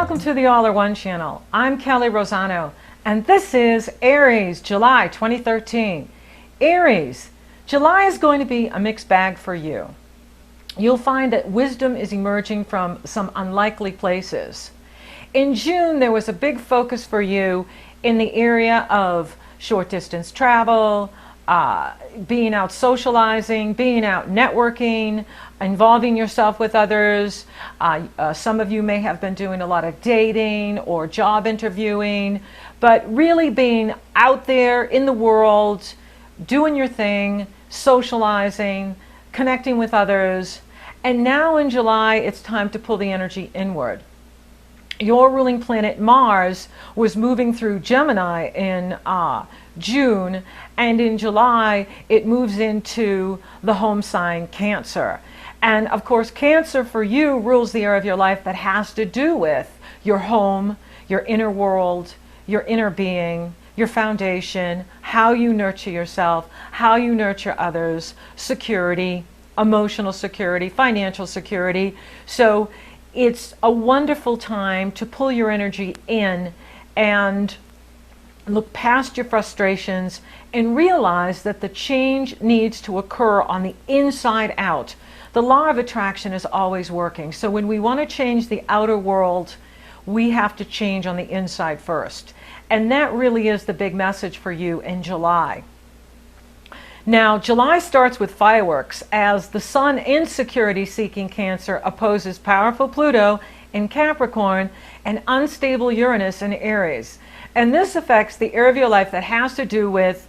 Welcome to the All or One channel. I'm Kelley Rosano, and this is Aries, July 2013. Aries, July is going to be a mixed bag for you. You'll find that wisdom is emerging from some unlikely places. In June, there was a big focus for you in the area of short distance travel, being out socializing, being out networking, involving yourself with others. Some of you may have been doing a lot of dating or job interviewing, but really being out there in the world, doing your thing, socializing, connecting with others. And now in July, it's time to pull the energy inward. Your ruling planet Mars was moving through Gemini in June, and in July it moves into the home sign Cancer. And of course, Cancer for you rules the area of your life that has to do with your home, your inner world, your inner being, your foundation, how you nurture yourself, how you nurture others, security, emotional security, financial security. So it's a wonderful time to pull your energy in and look past your frustrations and realize that the change needs to occur on the inside out. The law of attraction is always working. So when we want to change the outer world, we have to change on the inside first. And that really is the big message for you in July. Now, July starts with fireworks as the Sun in security-seeking Cancer opposes powerful Pluto in Capricorn and unstable Uranus in Aries. And this affects the area of your life that has to do with,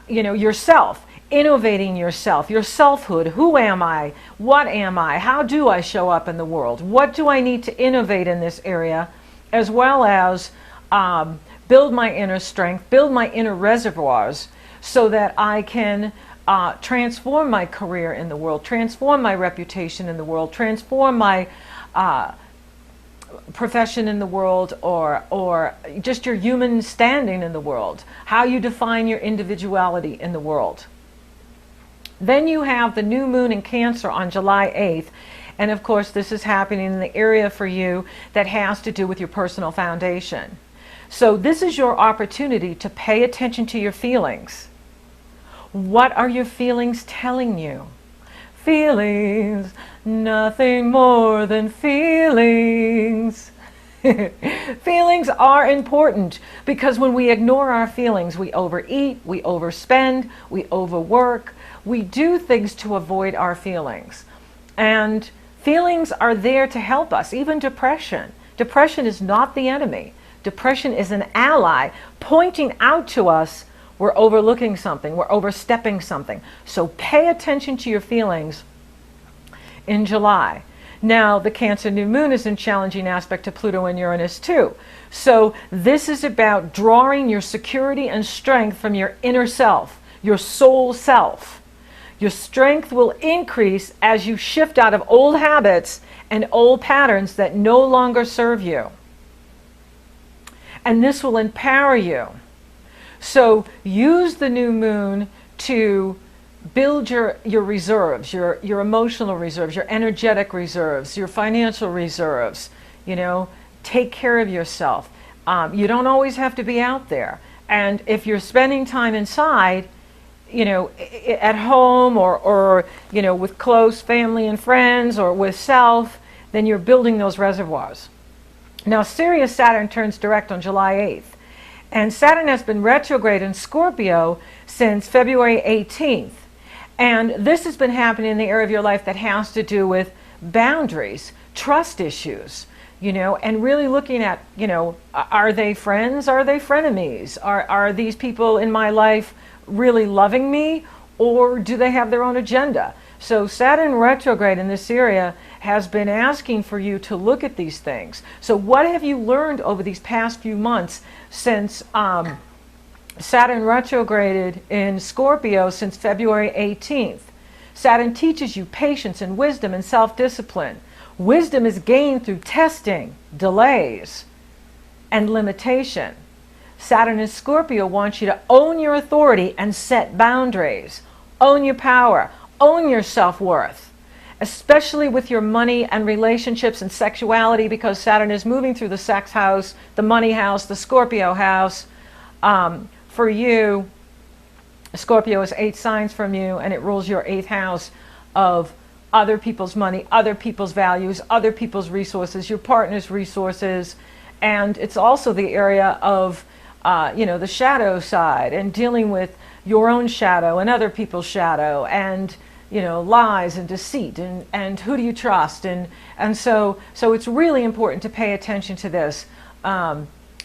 yourself, innovating yourself, your selfhood. Who am I? What am I? How do I show up in the world? What do I need to innovate in this area, as well as build my inner strength, build my inner reservoirs, so that I can transform my career in the world, transform my reputation in the world, transform my profession in the world, or just your human standing in the world, how you define your individuality in the world. Then you have the new moon in Cancer on July 8th. And of course, this is happening in the area for you that has to do with your personal foundation. So this is your opportunity to pay attention to your feelings. What are your feelings telling you? Feelings, nothing more than feelings. Feelings are important because when we ignore our feelings, we overeat, we overspend, we overwork, we do things to avoid our feelings. And feelings are there to help us, even depression. Depression is not the enemy. Depression is an ally pointing out to us we're overlooking something, we're overstepping something. So pay attention to your feelings in July. Now, the Cancer new moon is in challenging aspect to Pluto and Uranus too. So this is about drawing your security and strength from your inner self, your soul self. Your strength will increase as you shift out of old habits and old patterns that no longer serve you. And this will empower you. So use the new moon to build your reserves, your emotional reserves, your energetic reserves, your financial reserves. Take care of yourself. You don't always have to be out there. And if you're spending time inside, at home or with close family and friends or with self, then you're building those reservoirs. Now, Sirius Saturn turns direct on July 8th. And Saturn has been retrograde in Scorpio since February 18th. And this has been happening in the area of your life that has to do with boundaries, trust issues, and really looking at, are they friends? Are they frenemies? Are these people in my life really loving me, or do they have their own agenda? So Saturn retrograde in this area has been asking for you to look at these things. So what have you learned over these past few months since Saturn retrograded in Scorpio since February 18th? Saturn teaches you patience and wisdom and self-discipline. Wisdom is gained through testing, delays, and limitation. Saturn in Scorpio wants you to own your authority and set boundaries. Own your power. Own your self-worth. especially with your money and relationships and sexuality, because Saturn is moving through the sex house, the money house, the Scorpio house. For you, Scorpio is 8 signs from you, and it rules your 8th house of other people's money, other people's values, other people's resources, your partner's resources. And it's also the area of, the shadow side, and dealing with your own shadow and other people's shadow, and lies and deceit, and who do you trust, and so it's really important to pay attention to this.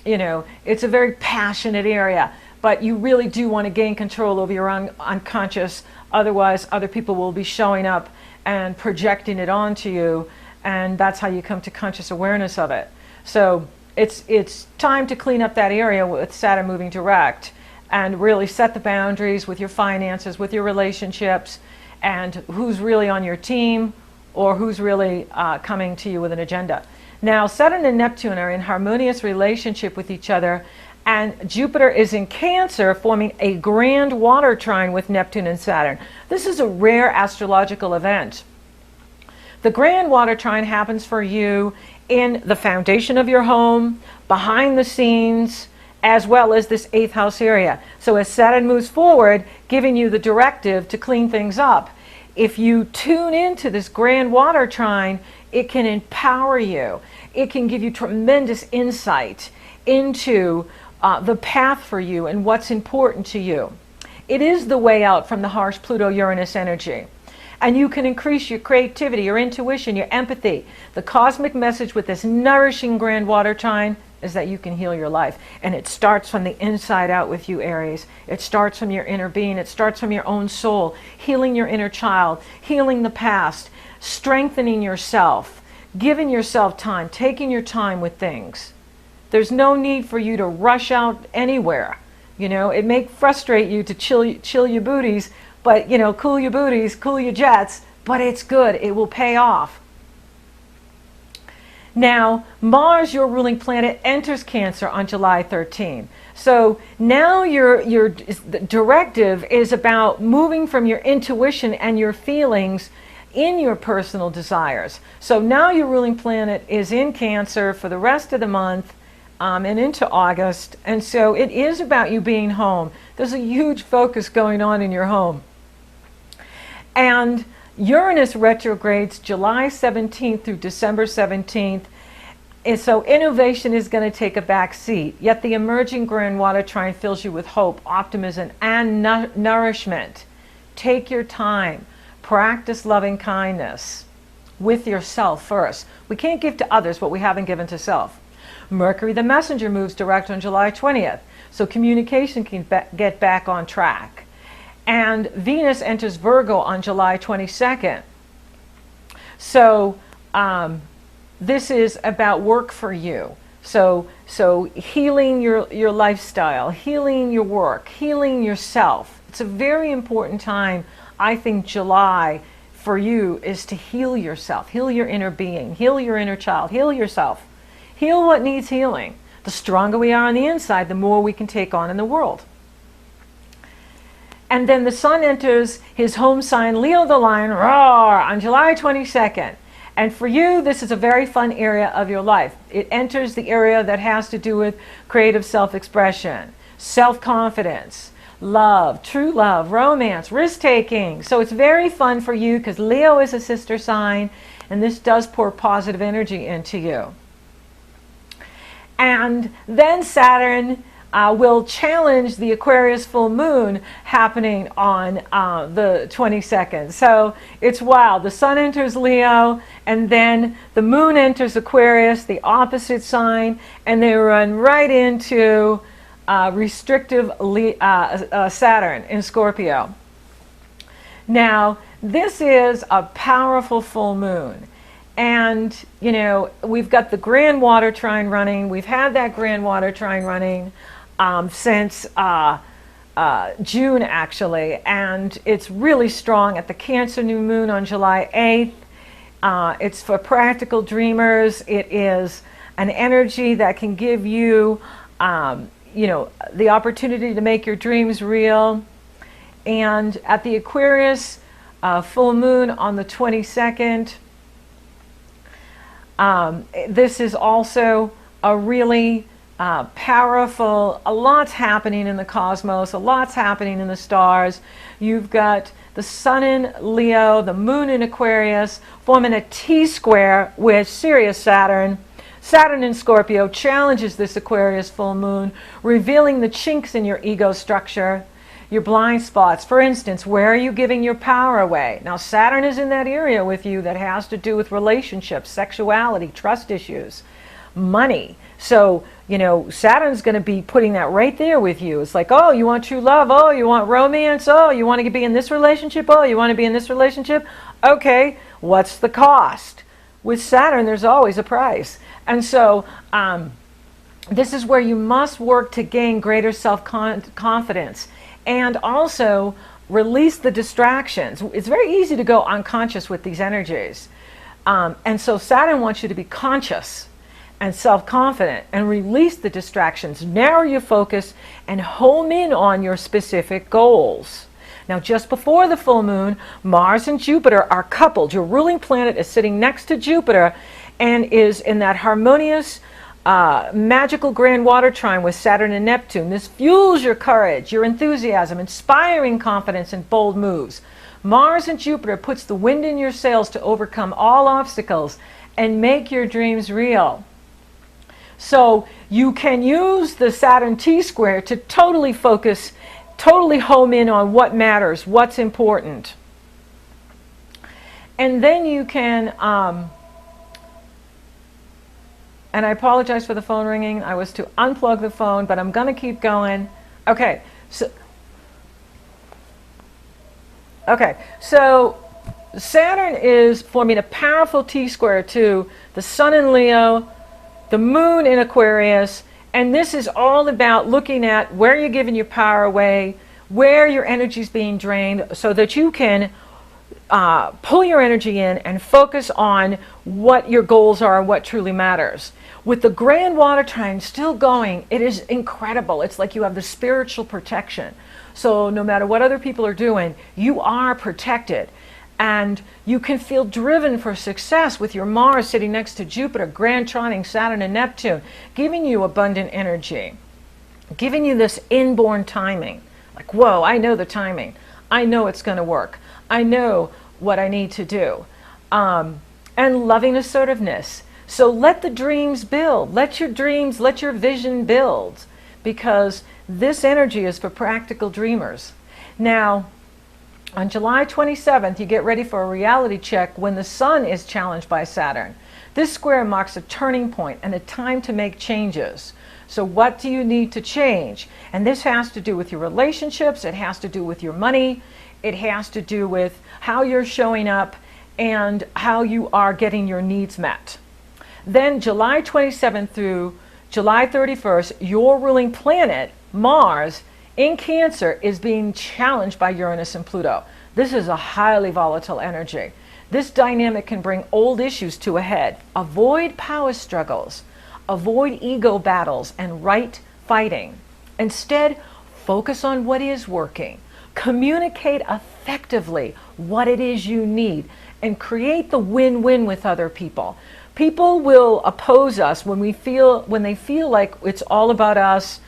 It's a very passionate area, but you really do want to gain control over your unconscious. Otherwise, other people will be showing up and projecting it onto you, and that's how you come to conscious awareness of it. So it's time to clean up that area with Saturn moving direct, and really set the boundaries with your finances, with your relationships, and who's really on your team, or who's really coming to you with an agenda. Now, Saturn and Neptune are in harmonious relationship with each other, and Jupiter is in Cancer, forming a grand water trine with Neptune and Saturn. This is a rare astrological event. The grand water trine happens for you in the foundation of your home, behind the scenes, as well as this 8th house area. So as Saturn moves forward, giving you the directive to clean things up, if you tune into this grand water trine, it can empower you. It can give you tremendous insight into the path for you and what's important to you. It is the way out from the harsh Pluto-Uranus energy. And you can increase your creativity, your intuition, your empathy. The cosmic message with this nourishing grand water trine is that you can heal your life. And it starts from the inside out with you, Aries. It starts from your inner being. It starts from your own soul, healing your inner child, healing the past, strengthening yourself, giving yourself time, taking your time with things. There's no need for you to rush out anywhere. It may frustrate you to chill your booties, but, cool your booties, cool your jets, but it's good. It will pay off. Now, Mars, your ruling planet, enters Cancer on July 13. So now your directive is about moving from your intuition and your feelings in your personal desires. So now your ruling planet is in Cancer for the rest of the month and into August. And so it is about you being home. There's a huge focus going on in your home. And Uranus retrogrades July 17th through December 17th. And so innovation is going to take a back seat. Yet the emerging grand water trine fills you with hope, optimism, and nourishment. Take your time. Practice loving kindness with yourself first. We can't give to others what we haven't given to self. Mercury the messenger moves direct on July 20th. So communication can get back on track. And Venus enters Virgo on July 22nd. So this is about work for you. So healing your lifestyle, healing your work, healing yourself. It's a very important time. I think July for you is to heal yourself, heal your inner being, heal your inner child, heal yourself. Heal what needs healing. The stronger we are on the inside, the more we can take on in the world. And then the Sun enters his home sign, Leo the Lion, roar, on July 22nd. And for you, this is a very fun area of your life. It enters the area that has to do with creative self-expression, self-confidence, love, true love, romance, risk-taking. So it's very fun for you because Leo is a sister sign, and this does pour positive energy into you. And then Saturn will challenge the Aquarius full moon happening on the 22nd. So it's wild. The Sun enters Leo, and then the moon enters Aquarius, the opposite sign, and they run right into restrictive Saturn in Scorpio. Now, this is a powerful full moon. And, we've got the grand water trine running. We've had that grand water trine running since June, actually. And it's really strong at the Cancer new moon on July 8th. It's for practical dreamers. It is an energy that can give you, the opportunity to make your dreams real. And at the Aquarius full moon on the 22nd. This is also a really powerful, a lot's happening in the cosmos, a lot's happening in the stars. You've got the sun in Leo, the moon in Aquarius, forming a T-square with Sirius Saturn. Saturn in Scorpio challenges this Aquarius full moon, revealing the chinks in your ego structure, your blind spots. For instance, where are you giving your power away? Now, Saturn is in that area with you that has to do with relationships, sexuality, trust issues, money. So, Saturn's going to be putting that right there with you. It's like, oh, you want true love? Oh, you want romance? Oh, you want to be in this relationship? Oh, you want to be in this relationship? Okay, what's the cost? With Saturn, there's always a price. And so, this is where you must work to gain greater self-confidence and also release the distractions. It's very easy to go unconscious with these energies. And so Saturn wants you to be conscious and self-confident and release the distractions, narrow your focus, and home in on your specific goals. Now, just before the full moon, Mars and Jupiter are coupled. Your ruling planet is sitting next to Jupiter and is in that harmonious, magical grand water trine with Saturn and Neptune. This fuels your courage, your enthusiasm, inspiring confidence, and bold moves. Mars and Jupiter puts the wind in your sails to overcome all obstacles and make your dreams real. So you can use the Saturn T-square to totally focus, totally home in on what matters, what's important. And then you can, and I apologize for the phone ringing. I was to unplug the phone, but I'm going to keep going. Okay, so Saturn is forming a powerful T-square to the sun in Leo, the moon in Aquarius, and this is all about looking at where you're giving your power away, where your energy is being drained, so that you can pull your energy in and focus on what your goals are and what truly matters. With the grand water trine still going, it is incredible. It's like you have the spiritual protection. So no matter what other people are doing, you are protected. And you can feel driven for success with your Mars sitting next to Jupiter, grand trining Saturn and Neptune, giving you abundant energy, giving you this inborn timing. Like, whoa, I know the timing. I know it's going to work. I know what I need to do. And loving assertiveness. So let the dreams build. Let your dreams, let your vision build. Because this energy is for practical dreamers. Now, on July 27th, you get ready for a reality check when the sun is challenged by Saturn. This square marks a turning point and a time to make changes. So what do you need to change? And this has to do with your relationships. It has to do with your money. It has to do with how you're showing up and how you are getting your needs met. Then July 27th through July 31st, your ruling planet, Mars, in Cancer, is being challenged by Uranus and Pluto. This is a highly volatile energy. This dynamic can bring old issues to a head. Avoid power struggles. Avoid ego battles and right fighting. Instead, focus on what is working. Communicate effectively what it is you need and create the win-win with other people. People will oppose us when they feel like it's all about us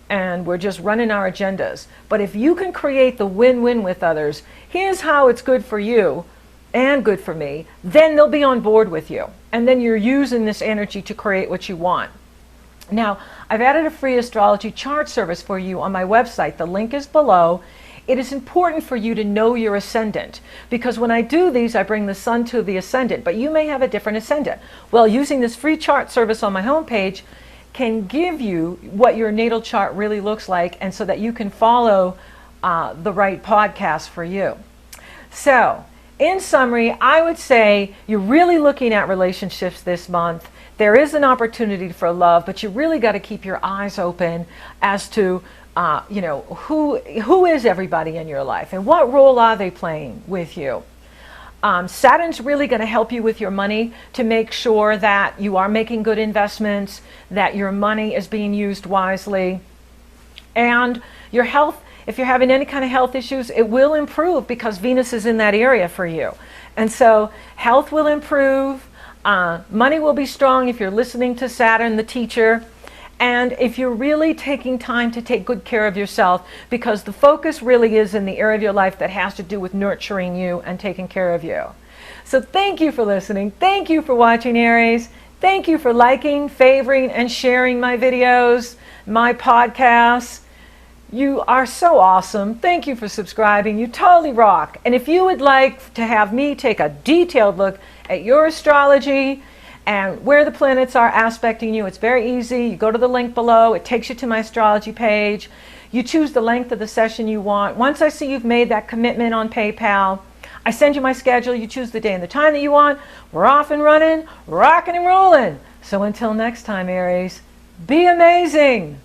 and we're just running our agendas. But if you can create the win-win with others, here's how it's good for you and good for me, then they'll be on board with you. And then you're using this energy to create what you want. Now, I've added a free astrology chart service for you on my website. The link is below. It is important for you to know your ascendant, because when I do these, I bring the sun to the ascendant, but you may have a different ascendant. Well, using this free chart service on my homepage can give you what your natal chart really looks like, and so that you can follow the right podcast for you. So, in summary, I would say you're really looking at relationships this month. There is an opportunity for love, but you really got to keep your eyes open as to who is everybody in your life and what role are they playing with you. Saturn's really going to help you with your money to make sure that you are making good investments, that your money is being used wisely, and your health If you're having any kind of health issues, it will improve because Venus is in that area for you. And so health will improve, money will be strong if you're listening to Saturn, the teacher, and if you're really taking time to take good care of yourself, because the focus really is in the area of your life that has to do with nurturing you and taking care of you. So thank you for listening. Thank you for watching, Aries. Thank you for liking, favoring, and sharing my videos, my podcasts. You are so awesome. Thank you for subscribing. You totally rock. And if you would like to have me take a detailed look at your astrology and where the planets are aspecting you, it's very easy. You go to the link below. It takes you to my astrology page. You choose the length of the session you want. Once I see you've made that commitment on PayPal, I send you my schedule. You choose the day and the time that you want. We're off and running, rocking and rolling. So until next time, Aries, be amazing.